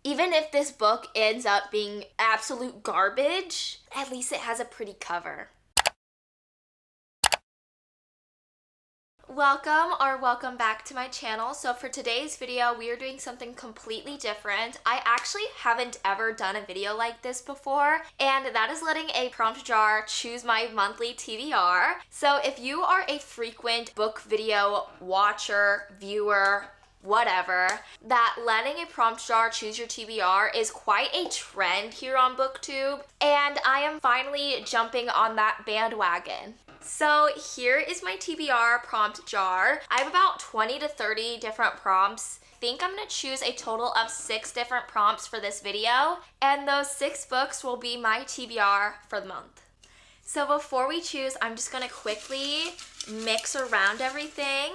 Even if this book ends up being absolute garbage, at least it has a pretty cover. Welcome back to my channel. So for today's video, we are doing something completely different. I actually haven't ever done a video like this before, and that is letting a prompt jar choose my monthly TBR. So if you are a frequent book video watcher, viewer, whatever, that letting a prompt jar choose your TBR is quite a trend here on booktube, and I am finally jumping on that bandwagon. So here is my TBR prompt jar. I have about 20 to 30 different prompts. I think I'm gonna choose a total of 6 different prompts for this video, and those 6 books will be my TBR for the month. So before we choose, I'm just gonna quickly mix around everything.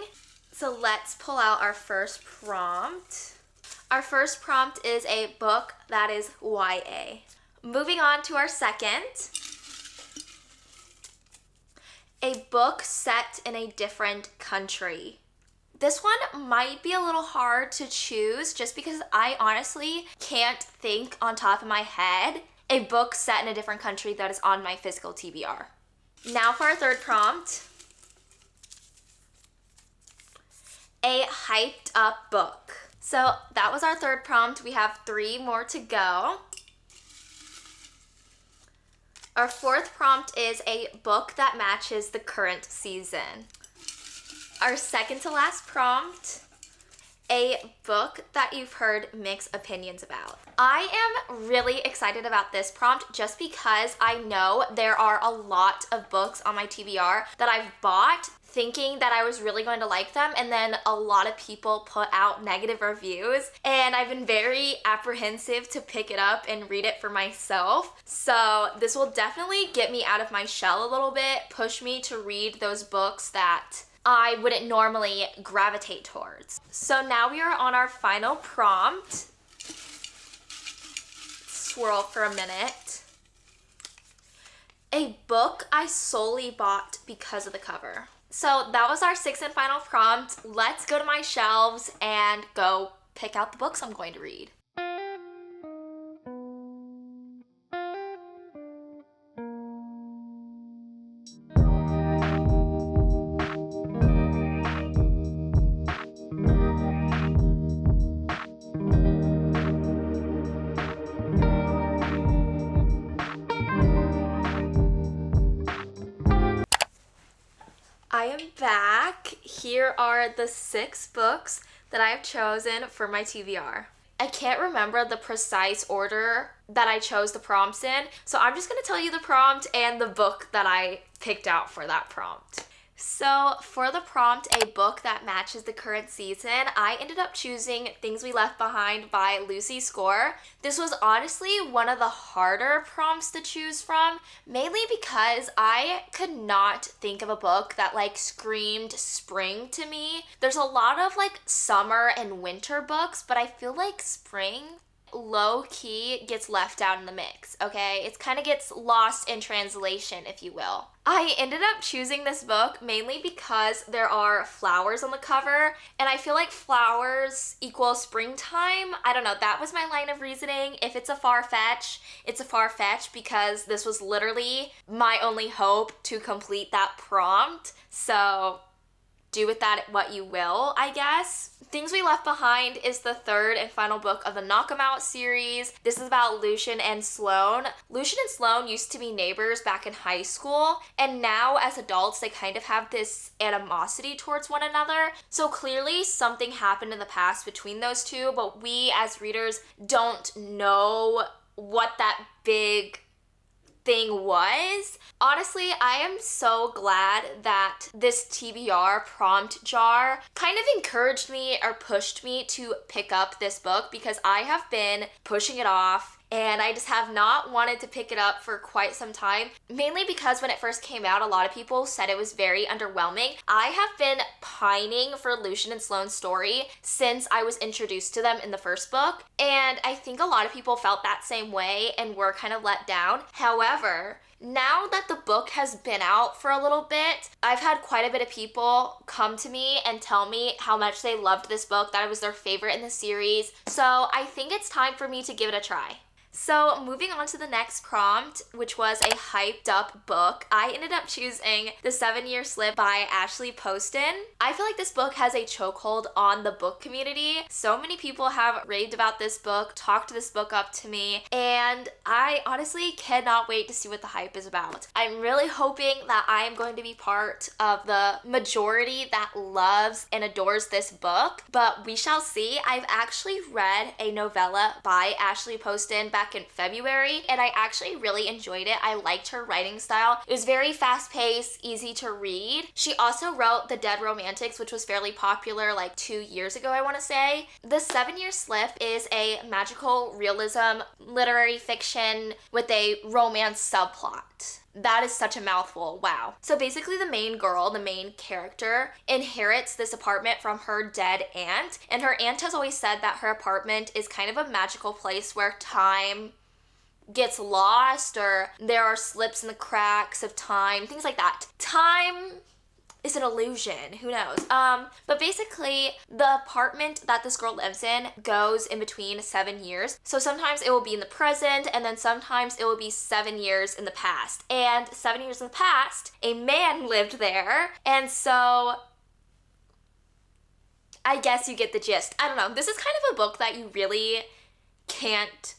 So let's pull out our first prompt. Our first prompt is a book that is YA. Moving on to our second. A book set in a different country. This one might be a little hard to choose just because I honestly can't think on top of my head a book set in a different country that is on my physical TBR. Now for our third prompt. A hyped up book. So that was our third prompt. We have 3 more to go. Our fourth prompt is a book that matches the current season. Our second to last prompt, a book that you've heard mixed opinions about. I am really excited about this prompt just because I know there are a lot of books on my TBR that I've bought thinking that I was really going to like them, and then a lot of people put out negative reviews, and I've been very apprehensive to pick it up and read it for myself. So this will definitely get me out of my shell a little bit, push me to read those books that I wouldn't normally gravitate towards. So now we are on our final prompt. Swirl for a minute. A book I solely bought because of the cover. So that was our 6th and final prompt. Let's go to my shelves and go pick out the books I'm going to read. I am back. Here are the 6 books that I have chosen for my TBR. I can't remember the precise order that I chose the prompts in, so I'm just going to tell you the prompt and the book that I picked out for that prompt. So for the prompt, a book that matches the current season, I ended up choosing Things We Left Behind by Lucy Score. This was honestly one of the harder prompts to choose from, mainly because I could not think of a book that like screamed spring to me. There's a lot of like summer and winter books, but I feel like spring low-key gets left out in the mix, okay? It kind of gets lost in translation, if you will. I ended up choosing this book mainly because there are flowers on the cover, and I feel like flowers equal springtime. I don't know, that was my line of reasoning. If it's a far-fetch, it's a far-fetch because this was literally my only hope to complete that prompt. So do with that what you will, I guess. Things We Left Behind is the 3rd and final book of the Knock 'Em Out series. This is about Lucian and Sloane. Lucian and Sloane used to be neighbors back in high school, and now as adults they kind of have this animosity towards one another. So clearly something happened in the past between those two, but we as readers don't know what that big thing was. Honestly, I am so glad that this TBR prompt jar kind of encouraged me or pushed me to pick up this book because I have been pushing it off and I just have not wanted to pick it up for quite some time, mainly because when it first came out, a lot of people said it was very underwhelming. I have been pining for Lucian and Sloane's story since I was introduced to them in the first book, and I think a lot of people felt that same way and were kind of let down. However, Now that the book has been out for a little bit, I've had quite a bit of people come to me and tell me how much they loved this book, that it was their favorite in the series. So I think it's time for me to give it a try. So moving on to the next prompt, which was a hyped up book, I ended up choosing The 7-Year Slip by Ashley Poston. I feel like this book has a chokehold on the book community. So many people have raved about this book, talked this book up to me, and I honestly cannot wait to see what the hype is about. I'm really hoping that I am going to be part of the majority that loves and adores this book, but we shall see. I've actually read a novella by Ashley Poston back in February, and I actually really enjoyed it. I liked her writing style. It was very fast-paced, easy to read. She also wrote The Dead Romantics, which was fairly popular like 2 years ago, I want to say. The 7-Year Slip is a magical realism literary fiction with a romance subplot. That is such a mouthful, wow. So basically the main girl, the main character, inherits this apartment from her dead aunt, and her aunt has always said that her apartment is kind of a magical place where time gets lost, or there are slips in the cracks of time, things like that. Time is an illusion, who knows? But basically, the apartment that this girl lives in goes in between 7 years. So sometimes it will be in the present, and then sometimes it will be 7 years in the past. And 7 years in the past, a man lived there, and so I guess you get the gist. I don't know. This is kind of a book that you really can't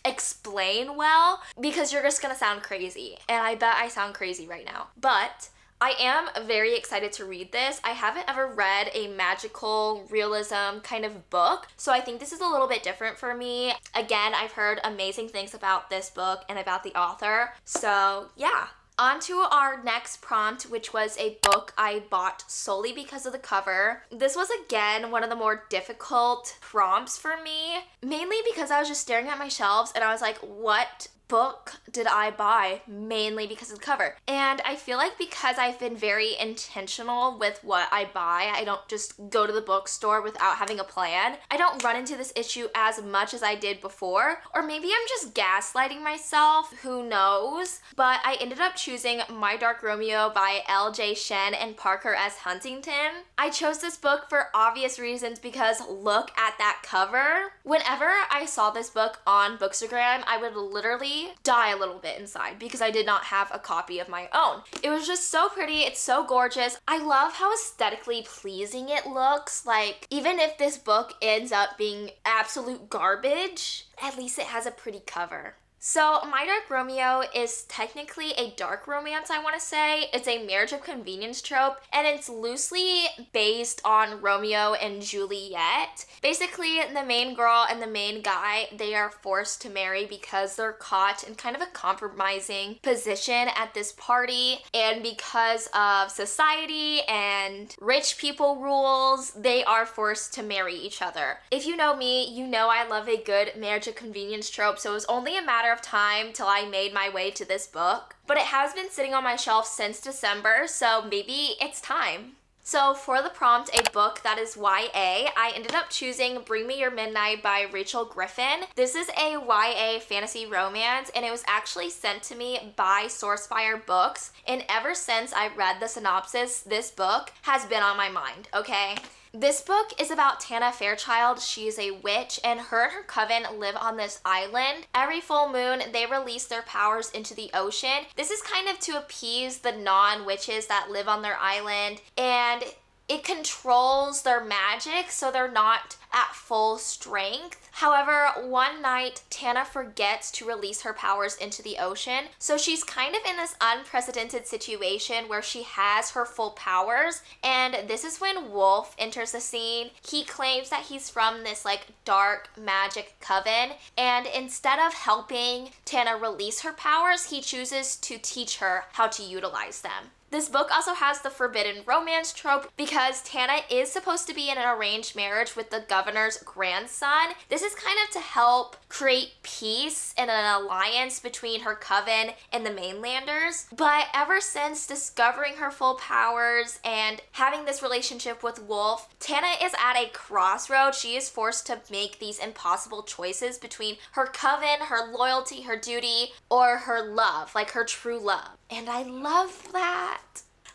explain well because you're just gonna sound crazy. And I bet I sound crazy right now. But I am very excited to read this. I haven't ever read a magical realism kind of book, so I think this is a little bit different for me. Again, I've heard amazing things about this book and about the author, so yeah. On to our next prompt, which was a book I bought solely because of the cover. This was again one of the more difficult prompts for me, mainly because I was just staring at my shelves and I was like, what book did I buy? Mainly because of the cover. And I feel like because I've been very intentional with what I buy, I don't just go to the bookstore without having a plan. I don't run into this issue as much as I did before, or maybe I'm just gaslighting myself, who knows? But I ended up choosing My Dark Romeo by L.J. Shen and Parker S. Huntington. I chose this book for obvious reasons because look at that cover. Whenever I saw this book on Bookstagram, I would literally die a little bit inside because I did not have a copy of my own. It was just so pretty. It's so gorgeous. I love how aesthetically pleasing it looks. Like, even if this book ends up being absolute garbage, at least it has a pretty cover. So, My Dark Romeo is technically a dark romance, I want to say. It's a marriage of convenience trope, and it's loosely based on Romeo and Juliet. Basically, the main girl and the main guy, they are forced to marry because they're caught in kind of a compromising position at this party, and because of society and rich people rules, they are forced to marry each other. If you know me, you know I love a good marriage of convenience trope, so it was only a matter of time till I made my way to this book. But it has been sitting on my shelf since December, so maybe it's time. So for the prompt, a book that is YA, I ended up choosing Bring Me Your Midnight by Rachel Griffin. This is a YA fantasy romance, and it was actually sent to me by Sourcefire Books, and ever since I read the synopsis, this book has been on my mind, okay? This book is about Tana Fairchild. She is a witch, and her coven live on this island. Every full moon, they release their powers into the ocean. This is kind of to appease the non-witches that live on their island, and it controls their magic so they're not at full strength. However, one night, Tana forgets to release her powers into the ocean, so she's kind of in this unprecedented situation where she has her full powers, and this is when Wolf enters the scene. He claims that he's from this like dark magic coven, and instead of helping Tana release her powers, he chooses to teach her how to utilize them. This book also has the forbidden romance trope because Tana is supposed to be in an arranged marriage with the governor's grandson. This is kind of to help create peace and an alliance between her coven and the mainlanders. But ever since discovering her full powers and having this relationship with Wolf, Tana is at a crossroads. She is forced to make these impossible choices between her coven, her loyalty, her duty, or her love, like her true love. And I love that.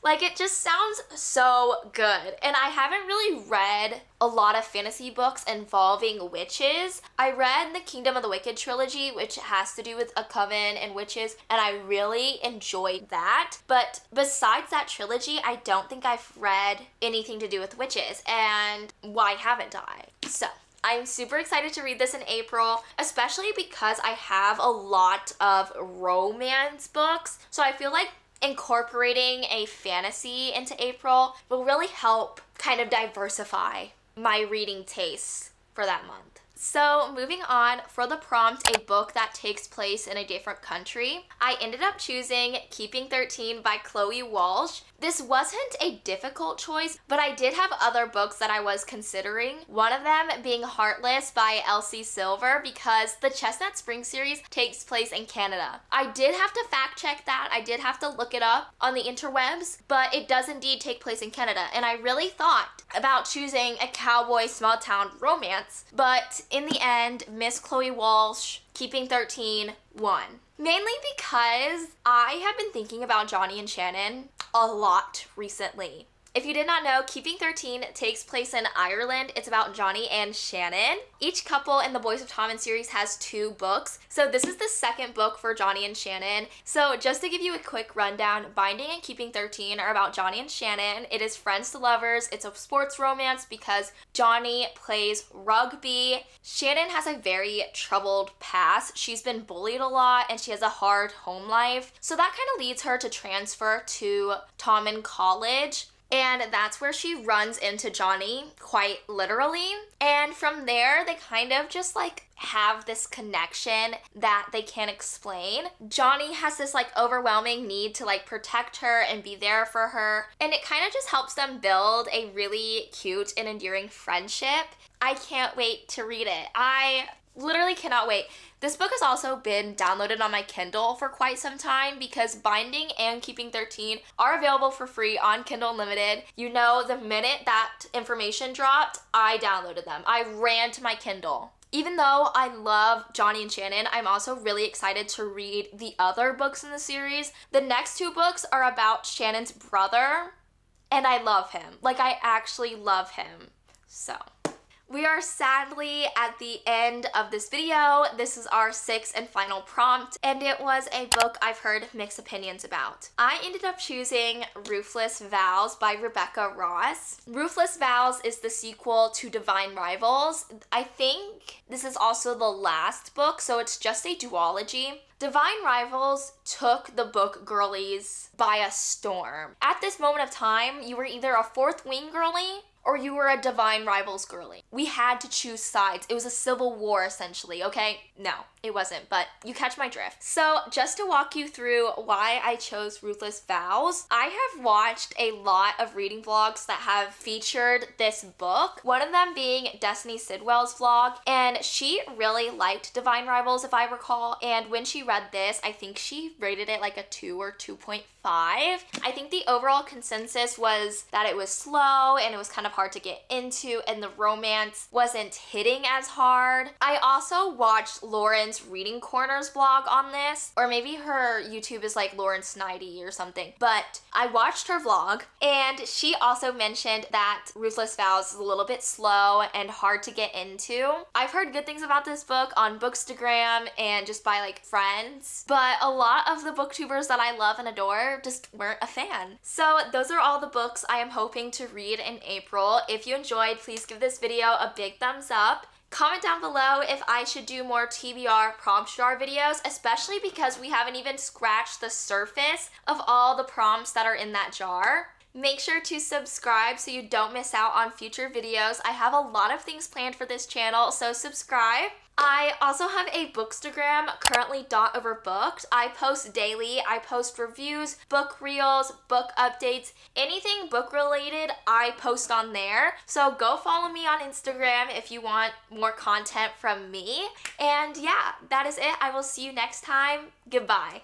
Like, it just sounds so good. And I haven't really read a lot of fantasy books involving witches. I read the Kingdom of the Wicked trilogy, which has to do with a coven and witches, and I really enjoyed that. But besides that trilogy, I don't think I've read anything to do with witches, and why haven't I? So I'm super excited to read this in April, especially because I have a lot of romance books. So I feel like incorporating a fantasy into April will really help kind of diversify my reading tastes for that month. So moving on, for the prompt, a book that takes place in a different country, I ended up choosing Keeping 13 by Chloe Walsh. This wasn't a difficult choice, but I did have other books that I was considering. One of them being Heartless by Elsie Silver, because the Chestnut Spring series takes place in Canada. I did have to fact check that. I did have to look it up on the interwebs, but it does indeed take place in Canada. And I really thought about choosing a cowboy small town romance, but in the end, Miss Chloe Walsh, Keeping 13, won. Mainly because I have been thinking about Johnny and Shannon a lot recently. If you did not know, Keeping 13 takes place in Ireland. It's about Johnny and Shannon. Each couple in the Boys of Tommen series has 2 books. So this is the second book for Johnny and Shannon. So just to give you a quick rundown, Binding and Keeping 13 are about Johnny and Shannon. It is friends to lovers. It's a sports romance because Johnny plays rugby. Shannon has a very troubled past. She's been bullied a lot and she has a hard home life. So that kind of leads her to transfer to Tommen College. And that's where she runs into Johnny, quite literally. And from there, they kind of just like have this connection that they can't explain. Johnny has this like overwhelming need to like protect her and be there for her. And it kind of just helps them build a really cute and endearing friendship. I can't wait to read it. I literally cannot wait. This book has also been downloaded on my Kindle for quite some time because Binding and Keeping 13 are available for free on Kindle Unlimited. You know, the minute that information dropped, I downloaded them. I ran to my Kindle. Even though I love Johnny and Shannon, I'm also really excited to read the other books in the series. The next 2 books are about Shannon's brother, and I love him. Like, I actually love him. So we are sadly at the end of this video. This is our 6th and final prompt, and it was a book I've heard mixed opinions about. I ended up choosing Ruthless Vows by Rebecca Ross. Ruthless Vows is the sequel to Divine Rivals. I think this is also the last book, so it's just a duology. Divine Rivals took the book girlies by a storm. At this moment of time, you were either a fourth wing girly or you were a Divine Rivals girly. We had to choose sides. It was a civil war, essentially, okay? No, it wasn't, but you catch my drift. So just to walk you through why I chose Ruthless Vows, I have watched a lot of reading vlogs that have featured this book, one of them being Destiny Sidwell's vlog, and she really liked Divine Rivals, if I recall, and when she read this, I think she rated it like a 2 or 2.5. I think the overall consensus was that it was slow and it was kind of hard to get into and the romance wasn't hitting as hard. I also watched Lauren's Reading Corners vlog on this, or maybe her YouTube is like Lauren Snidey or something, but I watched her vlog and she also mentioned that Ruthless Vows is a little bit slow and hard to get into. I've heard good things about this book on Bookstagram and just by like friends, but a lot of the booktubers that I love and adore just weren't a fan. So those are all the books I am hoping to read in April. If you enjoyed, please give this video a big thumbs up. Comment down below if I should do more TBR prompt jar videos, especially because we haven't even scratched the surface of all the prompts that are in that jar. Make sure to subscribe so you don't miss out on future videos. I have a lot of things planned for this channel, so subscribe. I also have a bookstagram, currently .overbooked. I post daily. I post reviews, book reels, book updates, anything book related, I post on there. So go follow me on Instagram if you want more content from me. And yeah, that is it. I will see you next time. Goodbye.